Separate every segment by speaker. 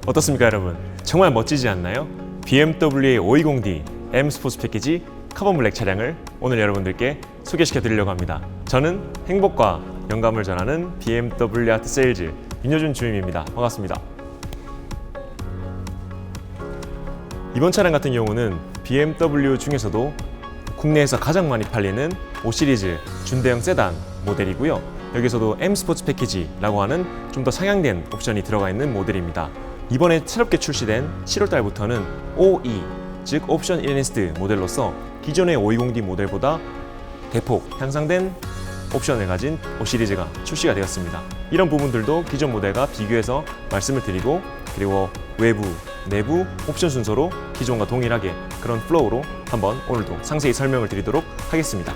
Speaker 1: 어떻습니까 여러분? 정말 멋지지 않나요? BMW의 520D M 스포츠 패키지 카본 블랙 차량을 오늘 여러분들께 소개시켜 드리려고 합니다. 저는 행복과 영감을 전하는 BMW 아트 세일즈 윤여준 주임입니다. 반갑습니다. 이번 차량 같은 경우는 BMW 중에서도 국내에서 가장 많이 팔리는 5시리즈 준대형 세단 모델이고요. 여기서도 M 스포츠 패키지라고 하는 좀 더 상향된 옵션이 들어가 있는 모델입니다. 이번에 새롭게 출시된 7월달부터는 OE, 즉 옵션 인핸스드 모델로서 기존의 520D 모델보다 대폭 향상된 옵션을 가진 5시리즈가 출시가 되었습니다. 이런 부분들도 기존 모델과 비교해서 말씀을 드리고, 그리고 외부, 내부 옵션 순서로 기존과 동일하게 그런 플로우로 한번 오늘도 상세히 설명을 드리도록 하겠습니다.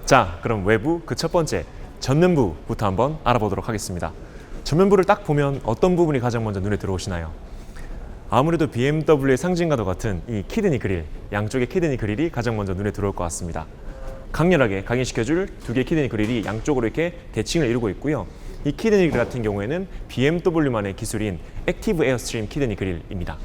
Speaker 1: 자, 그럼 외부 그 첫 번째 전면부부터 한번 알아보도록 하겠습니다. 전면부를 딱 보면 어떤 부분이 가장 먼저 눈에 들어오시나요? 아무래도 BMW의 상징과도 같은 이 키드니 그릴, 양쪽의 키드니 그릴이 가장 먼저 눈에 들어올 것 같습니다. 강렬하게 각인시켜줄 두 개의 키드니 그릴이 양쪽으로 이렇게 대칭을 이루고 있고요. 이 키드니 그릴 같은 경우에는 BMW만의 기술인 액티브 에어스트림 키드니 그릴입니다.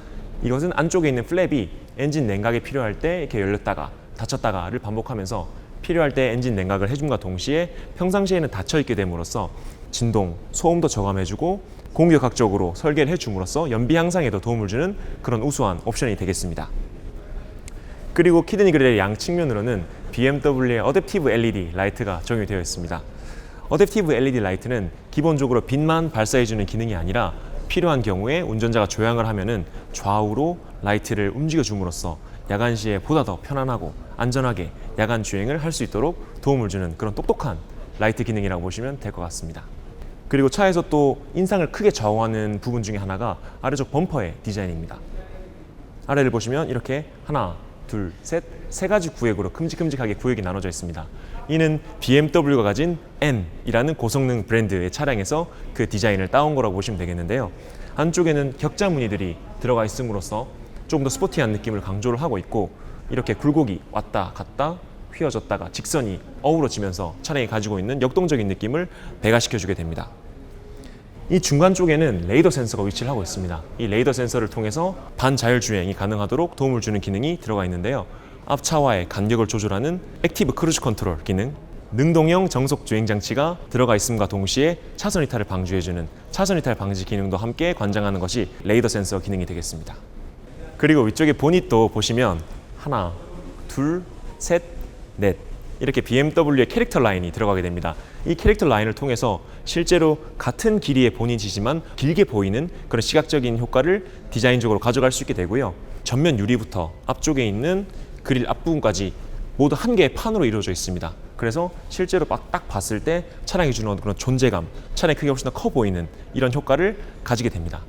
Speaker 1: 이것은 안쪽에 있는 플랩이 엔진 냉각이 필요할 때 이렇게 열렸다가 닫혔다가를 반복하면서 필요할 때 엔진 냉각을 해줌과 동시에 평상시에는 닫혀있게 됨으로써 진동, 소음도 저감해주고 공격학적으로 설계를 해줌으로써 연비 향상에도 도움을 주는 그런 우수한 옵션이 되겠습니다. 그리고 키드니 그릴의 양 측면으로는 BMW의 어댑티브 LED 라이트가 적용이 되어 있습니다. 어댑티브 LED 라이트는 기본적으로 빛만 발사해주는 기능이 아니라 필요한 경우에 운전자가 조향을 하면은 좌우로 라이트를 움직여 줌으로써 야간 시에 보다 더 편안하고 안전하게 야간 주행을 할 수 있도록 도움을 주는 그런 똑똑한 라이트 기능이라고 보시면 될 것 같습니다. 그리고 차에서 또 인상을 크게 좌우하는 부분 중에 하나가 아래쪽 범퍼의 디자인입니다. 아래를 보시면 이렇게 하나, 둘, 셋, 세 가지 구획으로 큼직큼직하게 구획이 나눠져 있습니다. 이는 BMW가 가진 M이라는 고성능 브랜드의 차량에서 그 디자인을 따온 거라고 보시면 되겠는데요. 안쪽에는 격자 무늬들이 들어가 있음으로써 조금 더 스포티한 느낌을 강조를 하고 있고, 이렇게 굴곡이 왔다 갔다 휘어졌다가 직선이 어우러지면서 차량이 가지고 있는 역동적인 느낌을 배가시켜주게 됩니다. 이 중간 쪽에는 레이더 센서가 위치를 하고 있습니다. 이 레이더 센서를 통해서 반자율 주행이 가능하도록 도움을 주는 기능이 들어가 있는데요. 앞차와의 간격을 조절하는 액티브 크루즈 컨트롤 기능, 능동형 정속 주행 장치가 들어가 있음과 동시에 차선 이탈을 방지해주는 차선 이탈 방지 기능도 함께 관장하는 것이 레이더 센서 기능이 되겠습니다. 그리고 위쪽에 보닛도 보시면 하나, 둘, 셋, 넷 이렇게 BMW의 캐릭터 라인이 들어가게 됩니다. 이 캐릭터 라인을 통해서 실제로 같은 길이의 보닛이지만 길게 보이는 그런 시각적인 효과를 디자인적으로 가져갈 수 있게 되고요. 전면 유리부터 앞쪽에 있는 그릴 앞부분까지 모두 한 개의 판으로 이루어져 있습니다. 그래서 실제로 딱 봤을 때 차량이 주는 그런 존재감, 차량의 크기가 훨씬 더 커 보이는 이런 효과를 가지게 됩니다.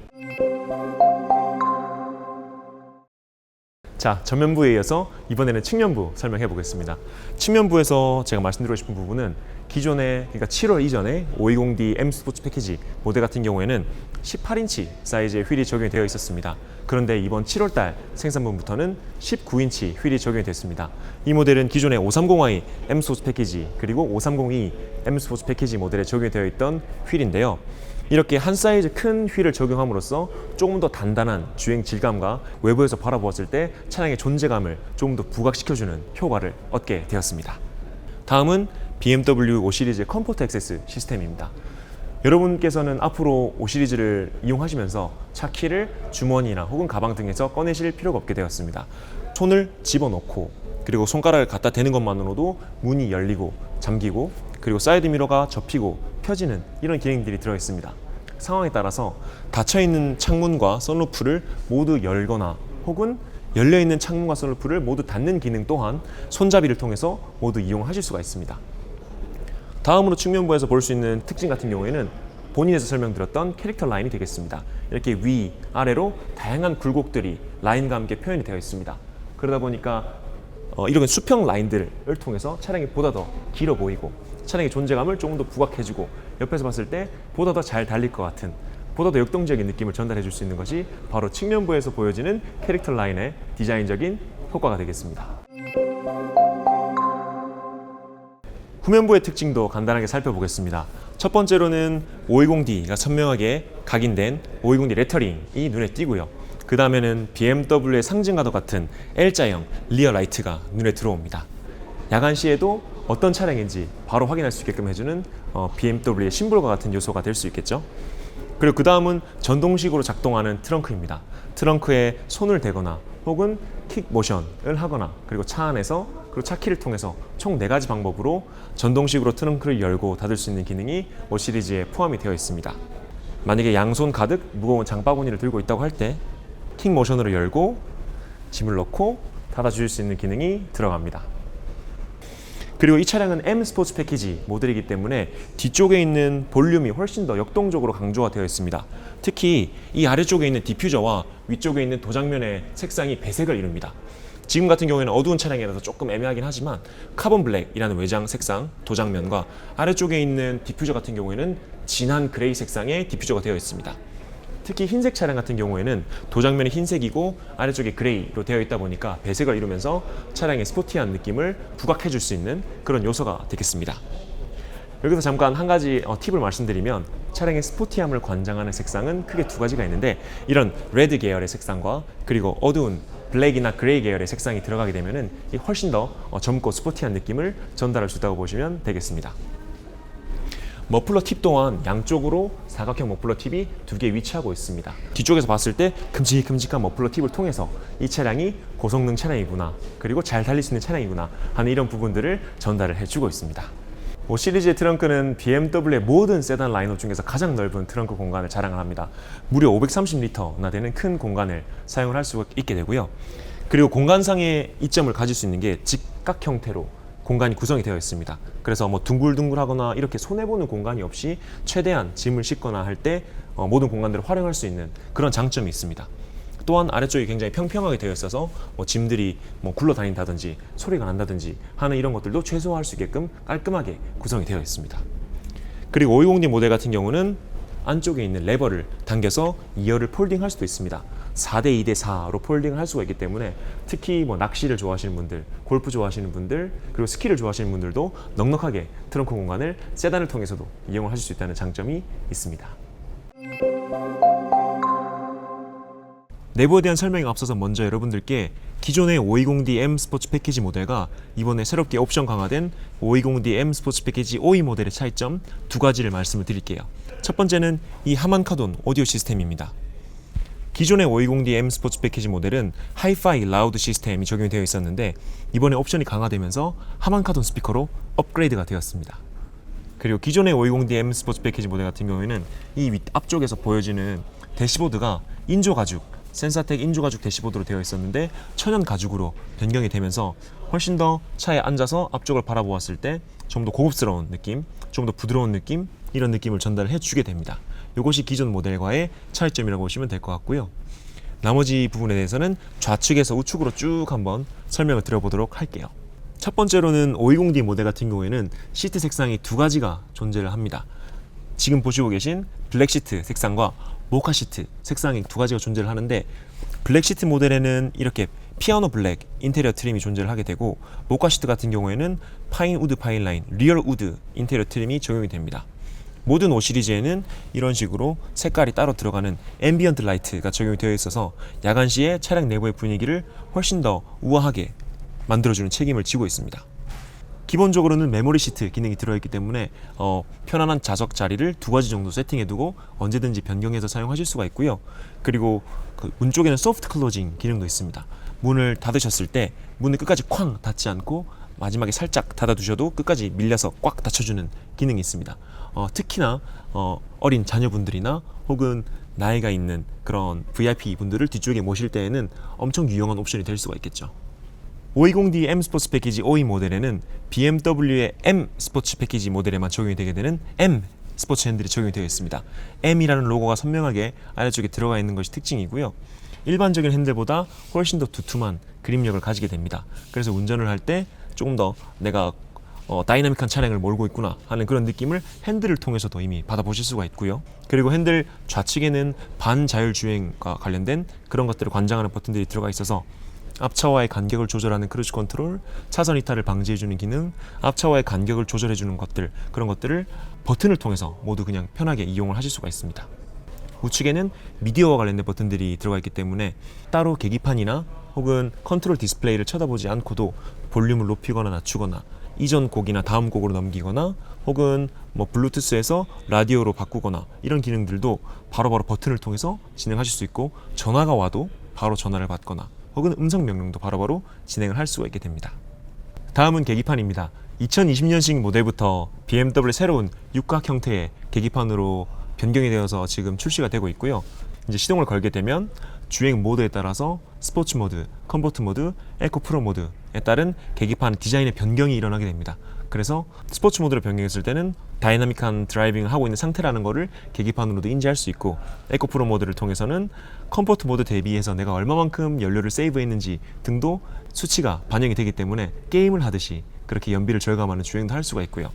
Speaker 1: 자, 전면부에 이어서 이번에는 측면부 설명해 보겠습니다. 측면부에서 제가 말씀드리고 싶은 부분은 기존에, 그러니까 7월 이전에 520D M 스포츠 패키지 모델 같은 경우에는 18인치 사이즈의 휠이 적용이 되어 있었습니다. 그런데 이번 7월달 생산분부터는 19인치 휠이 적용이 됐습니다. 이 모델은 기존의 530i M 스포츠 패키지 그리고 530e M 스포츠 패키지 모델에 적용이 되어 있던 휠인데요. 이렇게 한 사이즈 큰 휠을 적용함으로써 조금 더 단단한 주행 질감과 외부에서 바라보았을 때 차량의 존재감을 조금 더 부각시켜주는 효과를 얻게 되었습니다. 다음은 BMW 5시리즈 컴포트 액세스 시스템입니다. 여러분께서는 앞으로 5시리즈를 이용하시면서 차 키를 주머니나 혹은 가방 등에서 꺼내실 필요가 없게 되었습니다. 손을 집어넣고 그리고 손가락을 갖다 대는 것만으로도 문이 열리고 잠기고 그리고 사이드 미러가 접히고 펴지는 이런 기능들이 들어있습니다. 상황에 따라서 닫혀있는 창문과 선루프를 모두 열거나 혹은 열려있는 창문과 선루프를 모두 닫는 기능 또한 손잡이를 통해서 모두 이용하실 수가 있습니다. 다음으로 측면부에서 볼 수 있는 특징 같은 경우에는 본인에서 설명드렸던 캐릭터 라인이 되겠습니다. 이렇게 위, 아래로 다양한 굴곡들이 라인과 함께 표현이 되어 있습니다. 그러다 보니까 이런 수평 라인들을 통해서 차량이 보다 더 길어 보이고 차량의 존재감을 조금 더 부각해주고 옆에서 봤을 때 보다 더 잘 달릴 것 같은 보다 더 역동적인 느낌을 전달해 줄 수 있는 것이 바로 측면부에서 보여지는 캐릭터 라인의 디자인적인 효과가 되겠습니다. 후면부의 특징도 간단하게 살펴보겠습니다. 첫 번째로는 520D가 선명하게 각인된 520D 레터링이 눈에 띄고요. 그 다음에는 BMW의 상징과도 같은 L자형 리어 라이트가 눈에 들어옵니다. 야간 시에도 어떤 차량인지 바로 확인할 수 있게끔 해주는 BMW의 심볼과 같은 요소가 될 수 있겠죠. 그리고 그 다음은 전동식으로 작동하는 트렁크입니다. 트렁크에 손을 대거나 혹은 킥 모션을 하거나 그리고 차 안에서 그리고 차 키를 통해서 총 4가지 방법으로 전동식으로 트렁크를 열고 닫을 수 있는 기능이 5 시리즈에 포함이 되어 있습니다. 만약에 양손 가득 무거운 장바구니를 들고 있다고 할 때 킥 모션으로 열고 짐을 넣고 닫아줄 수 있는 기능이 들어갑니다. 그리고 이 차량은 M 스포츠 패키지 모델이기 때문에 뒤쪽에 있는 볼륨이 훨씬 더 역동적으로 강조가 되어 있습니다. 특히 이 아래쪽에 있는 디퓨저와 위쪽에 있는 도장면의 색상이 배색을 이룹니다. 지금 같은 경우에는 어두운 차량이라서 조금 애매하긴 하지만 카본 블랙이라는 외장 색상 도장면과 아래쪽에 있는 디퓨저 같은 경우에는 진한 그레이 색상의 디퓨저가 되어 있습니다. 특히 흰색 차량 같은 경우에는 도장면이 흰색이고 아래쪽에 그레이로 되어 있다 보니까 배색을 이루면서 차량의 스포티한 느낌을 부각해 줄 수 있는 그런 요소가 되겠습니다. 여기서 잠깐 한 가지 팁을 말씀드리면 차량의 스포티함을 관장하는 색상은 크게 2가지가 있는데 이런 레드 계열의 색상과 그리고 어두운 블랙이나 그레이 계열의 색상이 들어가게 되면 훨씬 더 젊고 스포티한 느낌을 전달할 수 있다고 보시면 되겠습니다. 머플러 팁 또한 양쪽으로 사각형 머플러 팁이 2개 위치하고 있습니다. 뒤쪽에서 봤을 때 큼직큼직한 머플러 팁을 통해서 이 차량이 고성능 차량이구나 그리고 잘 달릴 수 있는 차량이구나 하는 이런 부분들을 전달을 해주고 있습니다. 5 시리즈의 트렁크는 BMW의 모든 세단 라인업 중에서 가장 넓은 트렁크 공간을 자랑을 합니다. 무려 530리터나 되는 큰 공간을 사용을 할 수 있게 되고요. 그리고 공간상의 이점을 가질 수 있는 게 직각 형태로 공간이 구성이 되어 있습니다. 그래서 둥글둥글하거나 이렇게 손해보는 공간이 없이 최대한 짐을 싣거나 할 때 모든 공간들을 활용할 수 있는 그런 장점이 있습니다. 또한 아래쪽이 굉장히 평평하게 되어 있어서 짐들이 굴러다닌다든지 소리가 난다든지 하는 이런 것들도 최소화할 수 있게끔 깔끔하게 구성이 되어 있습니다. 그리고 520D 모델 같은 경우는 안쪽에 있는 레버를 당겨서 2열을 폴딩할 수도 있습니다. 4대 2대 4로 폴딩을 할 수가 있기 때문에 특히 낚시를 좋아하시는 분들, 골프 좋아하시는 분들, 그리고 스키를 좋아하시는 분들도 넉넉하게 트렁크 공간을 세단을 통해서도 이용을 하실 수 있다는 장점이 있습니다. 내부에 대한 설명에 앞서서 먼저 여러분들께 기존의 520D M 스포츠 패키지 모델과 이번에 새롭게 옵션 강화된 520D M 스포츠 패키지 OE 모델의 차이점 2가지를 말씀을 드릴게요. 첫 번째는 이 하만카돈 오디오 시스템입니다. 기존의 520D M 스포츠 패키지 모델은 하이파이 라우드 시스템이 적용이 되어 있었는데 이번에 옵션이 강화되면서 하만카돈 스피커로 업그레이드가 되었습니다. 그리고 기존의 520D M 스포츠 패키지 모델 같은 경우에는 이 앞쪽에서 보여지는 대시보드가 인조 가죽, 센사텍 인조 가죽 대시보드로 되어 있었는데 천연 가죽으로 변경이 되면서 훨씬 더 차에 앉아서 앞쪽을 바라보았을 때 좀 더 고급스러운 느낌, 좀 더 부드러운 느낌, 이런 느낌을 전달해 주게 됩니다. 이것이 기존 모델과의 차이점이라고 보시면 될 것 같고요. 나머지 부분에 대해서는 좌측에서 우측으로 쭉 한번 설명을 드려보도록 할게요. 첫 번째로는 520D 모델 같은 경우에는 시트 색상이 2가지가 존재를 합니다. 지금 보시고 계신 블랙 시트 색상과 모카 시트 색상이 2가지가 존재를 하는데 블랙 시트 모델에는 이렇게 피아노 블랙 인테리어 트림이 존재를 하게 되고 모카 시트 같은 경우에는 파인 우드 파인라인, 리얼 우드 인테리어 트림이 적용이 됩니다. 모든 5 시리즈에는 이런 식으로 색깔이 따로 들어가는 앰비언트 라이트가 적용이 되어 있어서 야간 시에 차량 내부의 분위기를 훨씬 더 우아하게 만들어주는 책임을 지고 있습니다. 기본적으로는 메모리 시트 기능이 들어있기 때문에 편안한 좌석 자리를 2가지 정도 세팅해두고 언제든지 변경해서 사용하실 수가 있고요. 그리고 문 쪽에는 소프트 클로징 기능도 있습니다. 문을 닫으셨을 때 문을 끝까지 쾅 닫지 않고 마지막에 살짝 닫아두셔도 끝까지 밀려서 꽉 닫혀주는 기능이 있습니다. 특히나 어린 자녀분들이나 혹은 나이가 있는 그런 VIP 분들을 뒤쪽에 모실 때에는 엄청 유용한 옵션이 될 수가 있겠죠. 520D M 스포츠 패키지 OE 모델에는 BMW의 M 스포츠 패키지 모델에만 적용이 되게 되는 M 스포츠 핸들이 적용이 되어 있습니다. M이라는 로고가 선명하게 아래쪽에 들어가 있는 것이 특징이고요. 일반적인 핸들보다 훨씬 더 두툼한 그립력을 가지게 됩니다. 그래서 운전을 할 때 조금 더 내가 다이나믹한 차량을 몰고 있구나 하는 그런 느낌을 핸들을 통해서도 이미 받아보실 수가 있고요. 그리고 핸들 좌측에는 반자율주행과 관련된 그런 것들을 관장하는 버튼들이 들어가 있어서 앞차와의 간격을 조절하는 크루즈 컨트롤, 차선 이탈을 방지해주는 기능, 앞차와의 간격을 조절해주는 것들, 그런 것들을 버튼을 통해서 모두 그냥 편하게 이용을 하실 수가 있습니다. 우측에는 미디어와 관련된 버튼들이 들어가 있기 때문에 따로 계기판이나 혹은 컨트롤 디스플레이를 쳐다보지 않고도 볼륨을 높이거나 낮추거나 이전 곡이나 다음 곡으로 넘기거나 혹은 뭐 블루투스에서 라디오로 바꾸거나 이런 기능들도 바로바로 버튼을 통해서 진행하실 수 있고, 전화가 와도 바로 전화를 받거나 혹은 음성 명령도 바로바로 진행을 할 수가 있게 됩니다. 다음은 계기판입니다. 2020년식 모델부터 BMW 새로운 육각 형태의 계기판으로 변경이 되어서 지금 출시가 되고 있고요. 이제 시동을 걸게 되면 주행 모드에 따라서 스포츠 모드, 컴포트 모드, 에코 프로 모드에 따른 계기판 디자인의 변경이 일어나게 됩니다. 그래서 스포츠 모드로 변경했을 때는 다이나믹한 드라이빙을 하고 있는 상태라는 것을 계기판으로도 인지할 수 있고, 에코 프로 모드를 통해서는 컴포트 모드 대비해서 내가 얼마만큼 연료를 세이브했는지 등도 수치가 반영이 되기 때문에 게임을 하듯이 그렇게 연비를 절감하는 주행도 할 수가 있고요.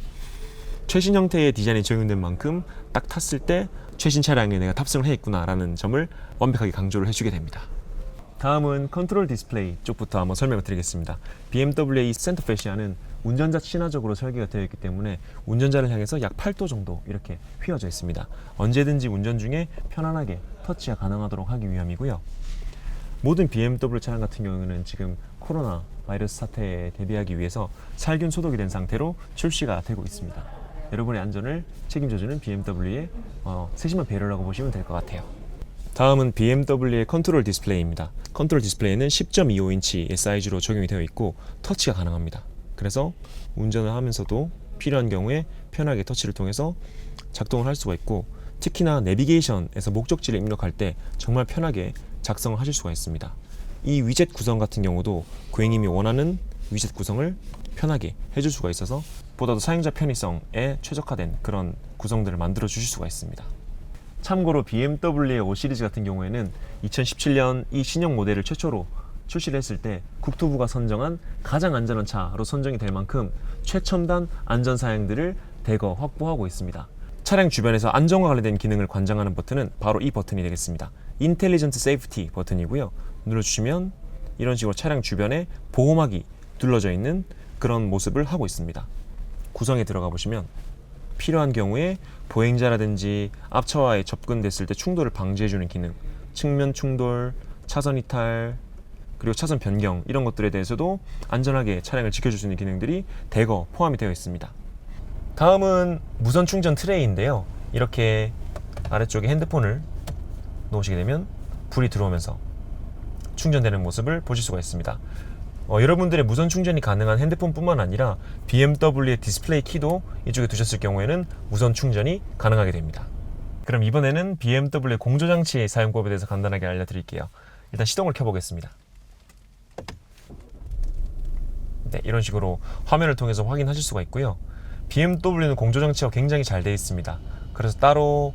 Speaker 1: 최신 형태의 디자인이 적용된 만큼 딱 탔을 때 최신 차량에 내가 탑승을 했구나라는 점을 완벽하게 강조를 해주게 됩니다. 다음은 컨트롤 디스플레이 쪽부터 한번 설명을 드리겠습니다. BMW의 이 센터 패시아는 운전자 친화적으로 설계가 되어 있기 때문에 운전자를 향해서 약 8도 정도 이렇게 휘어져 있습니다. 언제든지 운전 중에 편안하게 터치가 가능하도록 하기 위함이고요. 모든 BMW 차량 같은 경우는 지금 코로나 바이러스 사태에 대비하기 위해서 살균 소독이 된 상태로 출시가 되고 있습니다. 여러분의 안전을 책임져주는 BMW의 세심한 배려라고 보시면 될 것 같아요. 다음은 BMW의 컨트롤 디스플레이입니다. 컨트롤 디스플레이는 10.25인치의 사이즈로 적용이 되어 있고 터치가 가능합니다. 그래서 운전을 하면서도 필요한 경우에 편하게 터치를 통해서 작동을 할 수가 있고, 특히나 내비게이션에서 목적지를 입력할 때 정말 편하게 작성을 하실 수가 있습니다. 이 위젯 구성 같은 경우도 고객님이 원하는 위젯 구성을 편하게 해줄 수가 있어서 보다도 사용자 편의성에 최적화된 그런 구성들을 만들어 주실 수가 있습니다. 참고로 BMW의 5 시리즈 같은 경우에는 2017년 이 신형 모델을 최초로 출시를 했을 때 국토부가 선정한 가장 안전한 차로 선정이 될 만큼 최첨단 안전 사양들을 대거 확보하고 있습니다. 차량 주변에서 안전과 관련된 기능을 관장하는 버튼은 바로 이 버튼이 되겠습니다. 인텔리전트 세이프티 버튼이고요. 눌러주시면 이런 식으로 차량 주변에 보호막이 둘러져 있는 그런 모습을 하고 있습니다. 구성에 들어가 보시면 필요한 경우에 보행자라든지 앞차와의 접근됐을 때 충돌을 방지해주는 기능, 측면 충돌, 차선 이탈, 그리고 차선 변경, 이런 것들에 대해서도 안전하게 차량을 지켜줄 수 있는 기능들이 대거 포함이 되어 있습니다. 다음은 무선 충전 트레이인데요. 이렇게 아래쪽에 핸드폰을 놓으시게 되면 불이 들어오면서 충전되는 모습을 보실 수가 있습니다. 여러분들의 무선 충전이 가능한 핸드폰뿐만 아니라 BMW의 디스플레이 키도 이쪽에 두셨을 경우에는 무선 충전이 가능하게 됩니다. 그럼 이번에는 BMW 공조장치의 사용법에 대해서 간단하게 알려드릴게요. 일단 시동을 켜보겠습니다. 네, 이런 식으로 화면을 통해서 확인하실 수가 있고요. BMW는 공조장치가 굉장히 잘 되어 있습니다. 그래서 따로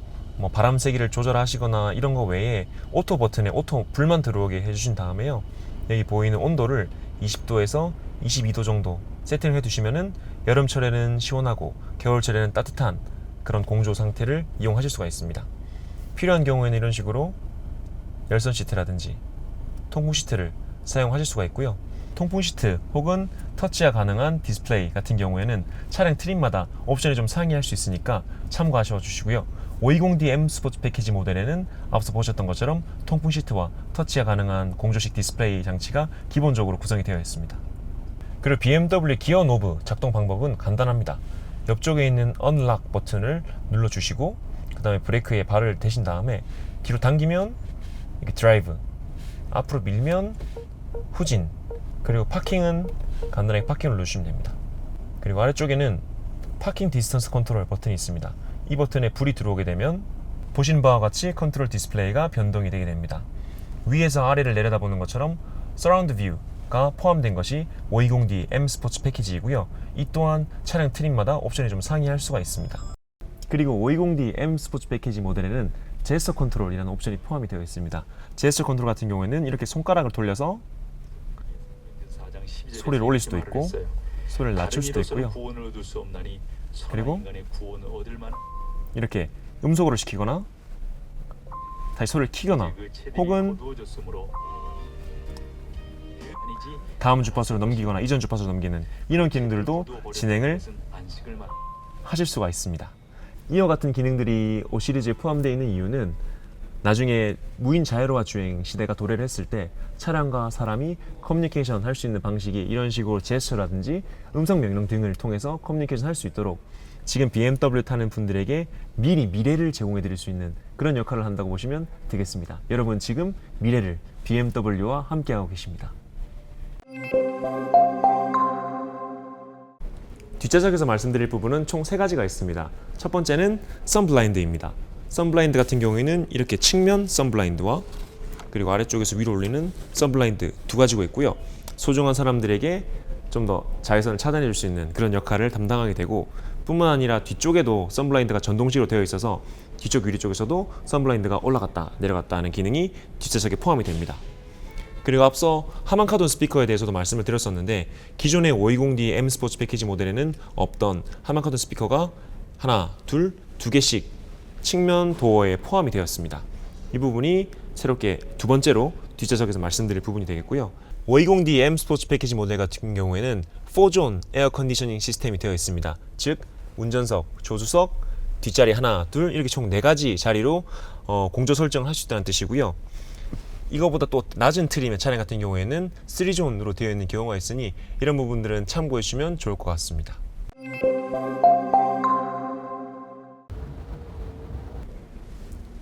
Speaker 1: 바람 세기를 조절하시거나 이런 거 외에 오토 버튼에 오토 불만 들어오게 해주신 다음에요, 여기 보이는 온도를 20도에서 22도 정도 세팅을 해두시면은 여름철에는 시원하고 겨울철에는 따뜻한 그런 공조 상태를 이용하실 수가 있습니다. 필요한 경우에는 이런 식으로 열선 시트라든지 통풍 시트를 사용하실 수가 있고요. 통풍 시트 혹은 터치가 가능한 디스플레이 같은 경우에는 차량 트림마다 옵션이 좀 상이할 수 있으니까 참고하셔 주시고요. 520D M 스포츠 패키지 모델에는 앞서 보셨던 것처럼 통풍 시트와 터치가 가능한 공조식 디스플레이 장치가 기본적으로 구성이 되어 있습니다. 그리고 BMW 기어 노브 작동 방법은 간단합니다. 옆쪽에 있는 언락 버튼을 눌러주시고 그 다음에 브레이크에 발을 대신 다음에 뒤로 당기면 이렇게 드라이브, 앞으로 밀면 후진, 그리고 파킹은 간단하게 파킹을 누르시면 됩니다. 그리고 아래쪽에는 파킹 디스턴스 컨트롤 버튼이 있습니다. 이 버튼에 불이 들어오게 되면 보신 바와 같이 컨트롤 디스플레이가 변동이 되게 됩니다. 위에서 아래를 내려다보는 것처럼 서라운드 뷰가 포함된 것이 520D M 스포츠 패키지이고요. 이 또한 차량 트림마다 옵션이 좀 상이할 수가 있습니다. 그리고 520D M 스포츠 패키지 모델에는 제스처 컨트롤이라는 옵션이 포함이 되어 있습니다. 제스처 컨트롤 같은 경우에는 이렇게 손가락을 돌려서 소리를 올릴 수도 있고 소리를 낮출 수도 있고요. 그리고 이렇게 음속으로 시키거나 다시 소리를 키거나 혹은 다음 주파수로 넘기거나 이전 주파수로 넘기는 이런 기능들도 진행을 하실 수가 있습니다. 이와 같은 기능들이 5 시리즈에 포함되어 있는 이유는 나중에 무인 자율화 주행 시대가 도래를 했을 때 차량과 사람이 커뮤니케이션 할 수 있는 방식이 이런 식으로 제스처라든지 음성 명령 등을 통해서 커뮤니케이션 할 수 있도록 지금 BMW 타는 분들에게 미리 미래를 제공해 드릴 수 있는 그런 역할을 한다고 보시면 되겠습니다. 여러분 지금 미래를 BMW와 함께하고 계십니다. 뒷좌석에서 말씀드릴 부분은 총 3가지가 있습니다. 첫 번째는 선블라인드입니다. 선블라인드 같은 경우에는 이렇게 측면 선블라인드와 그리고 아래쪽에서 위로 올리는 선블라인드 두 가지가 있고요. 소중한 사람들에게 좀 더 자외선을 차단해 줄 수 있는 그런 역할을 담당하게 되고, 뿐만 아니라 뒤쪽에도 선블라인드가 전동식으로 되어 있어서 뒤쪽 유리 쪽에서도 선블라인드가 올라갔다 내려갔다 하는 기능이 뒷좌석에 포함이 됩니다. 그리고 앞서 하만카돈 스피커에 대해서도 말씀을 드렸었는데, 기존의 520D M 스포츠 패키지 모델에는 없던 하만카돈 스피커가 하나, 둘, 2개씩 측면 도어에 포함이 되었습니다. 이 부분이 새롭게 두 번째로 뒷좌석에서 말씀드릴 부분이 되겠고요. 520D M 스포츠 패키지 모델 같은 경우에는 4존 에어 컨디셔닝 시스템이 되어 있습니다. 즉 운전석, 조수석, 뒷자리 하나, 둘 이렇게 총 4가지 자리로 공조 설정을 할 수 있다는 뜻이고요. 이거보다 또 낮은 트림의 차량 같은 경우에는 3존으로 되어 있는 경우가 있으니 이런 부분들은 참고해 주시면 좋을 것 같습니다.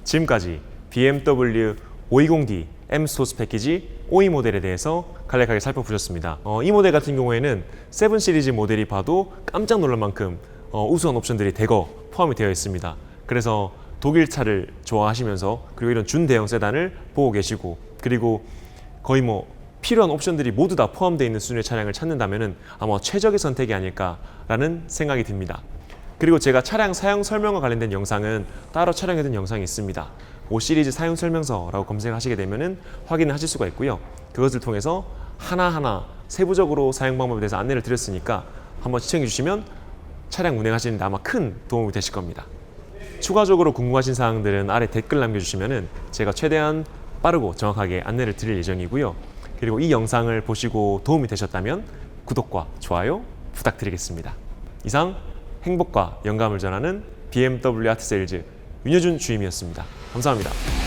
Speaker 1: 지금까지 BMW 520D M 스포츠 패키지 5위 모델에 대해서 간략하게 살펴보셨습니다. 이 모델 같은 경우에는 7 시리즈 모델이 봐도 깜짝 놀랄 만큼 우수한 옵션들이 대거 포함이 되어 있습니다. 그래서 독일 차를 좋아하시면서 그리고 이런 준대형 세단을 보고 계시고, 그리고 거의 필요한 옵션들이 모두 다 포함되어 있는 수준의 차량을 찾는다면 아마 최적의 선택이 아닐까라는 생각이 듭니다. 그리고 제가 차량 사용 설명과 관련된 영상은 따로 촬영해둔 영상이 있습니다. 5 시리즈 사용 설명서라고 검색하시게 되면 확인을 하실 수가 있고요. 그것을 통해서 하나하나 세부적으로 사용 방법에 대해서 안내를 드렸으니까 한번 시청해 주시면 차량 운행하시는데 아마 큰 도움이 되실 겁니다. 추가적으로 궁금하신 사항들은 아래 댓글 남겨주시면 제가 최대한 빠르고 정확하게 안내를 드릴 예정이고요. 그리고 이 영상을 보시고 도움이 되셨다면 구독과 좋아요 부탁드리겠습니다. 이상 행복과 영감을 전하는 BMW 아트세일즈 윤여준 주임이었습니다. 감사합니다.